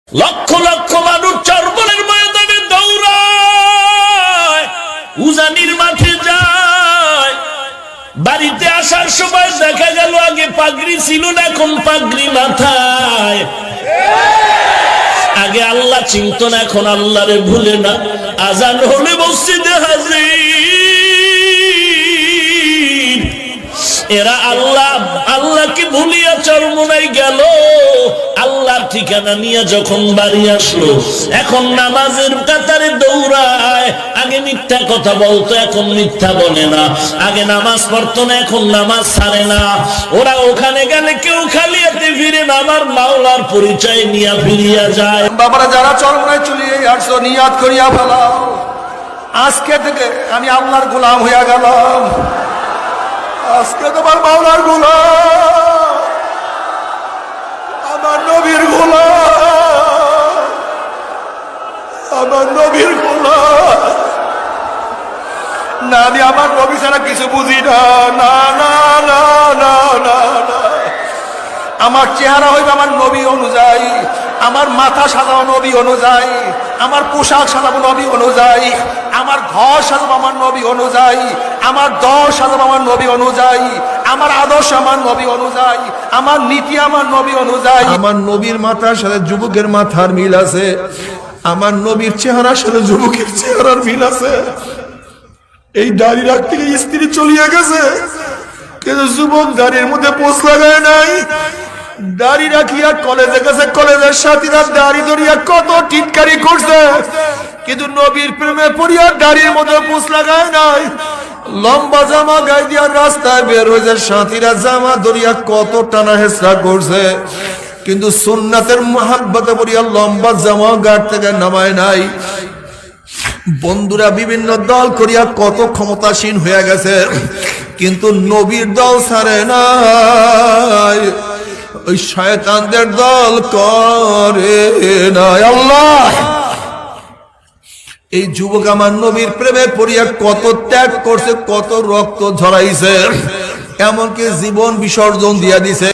লক্ষ লক্ষ মানুষ চরবলের ময়দানে দৌড়ায়, উজানির মাঠে যায়। বাড়িতে আসার সময় দেখা গেল আগে পাগড়ি ছিল না, এখন পাগড়ি মাথায়। আগে আল্লাহ চিনত না, এখন আল্লাহরে ভুলে না। আজান হলে মসজিদে হাজির। এরা আল্লাহকে ভুলিয়া চরমোনাই গেল। আল্লাহর ঠিকানা নিয়ে যখন বাড়ি আসলো, এখন নামাজের কাতারে দৌড়ায়। আগে মিথ্যা কথা বলতো, এখন মিথ্যা বলে না। আগে নামাজ পড়তো না, এখন নামাজ ছাড়ে না। ওরা ওখানে গেলে কেউ খালি হাতে ফিরে না, আমার মাওলার পরিচয় নিয়ে ফিরিয়া যায়। বাবারা যারা চরমোনাই চলে আসছো, নিয়াত করিয়া ফেলাও, আজকে থেকে আমি আল্লাহর গোলাম হইয়া গেলাম। আজকে তোমার মাওলার গোলাম, আমার নবীর গোলাম, আমার নবীর গোলাম। না, আমি আমার নবী ছাড়া কিছু বুঝি না। না না না না না না, আমার চেহারা হইবে আমার নবী অনুযায়ী, আমার মাথা সাজাবো নবী অনুযায়ী, আমার পোশাক সাজাবো নবী অনুযায়ী, আমার ঘর সাজাবো আমার নবী অনুযায়ী, আমার দল সাজাবো আমার নবী অনুযায়ী, আমার আদর্শ আমার নবী অনুযায়ী, আমার নীতি আমার নবী অনুযায়ী। আমার নবীর মাথার সাথে যুবকের মাথার মিল আছে, আমার নবীর চেহারার সাথে যুবকের চেহারার মিল আছে। এই দাড়ি রাখতে গিয়ে স্ত্রী চলিয়ে গেছে, কিন্তু যুবক দাড়ির মধ্যে পোষ লাগায় নাই। দাড়ি রাখিয়া কলেজে গেছে, কলেজের সাথীরা দাড়ি ধরিয়া কত টিটকারি করছে, কিন্তু নবীর প্রেমে পড়িয়া দাড়ির মধ্যে পোষ লাগায় নাই। লম্বা জামা গায়ে দিয়া রাস্তায় বের হয়েছে, সাথীরা জামা ধরিয়া কত টানা হেঁচড়া করছে, কিন্তু সুন্নাতের মহাব্বতে পড়িয়া লম্বা জামা গাড় থেকে নামায় নাই। বন্ধুরা বিভিন্ন দল করিয়া কত ক্ষমতাসীন হয়ে গেছে, কিন্তু নবীর দল ছাড়ে নাই, ওই শয়তানদের দল করে নাই। আল্লাহ, এই যুবক আমার নবীর প্রেমে পড়িয়া কত ত্যাগ করছে, কত রক্ত ঝরাইছে, এমনকি জীবন বিসর্জন দিয়া দিছে।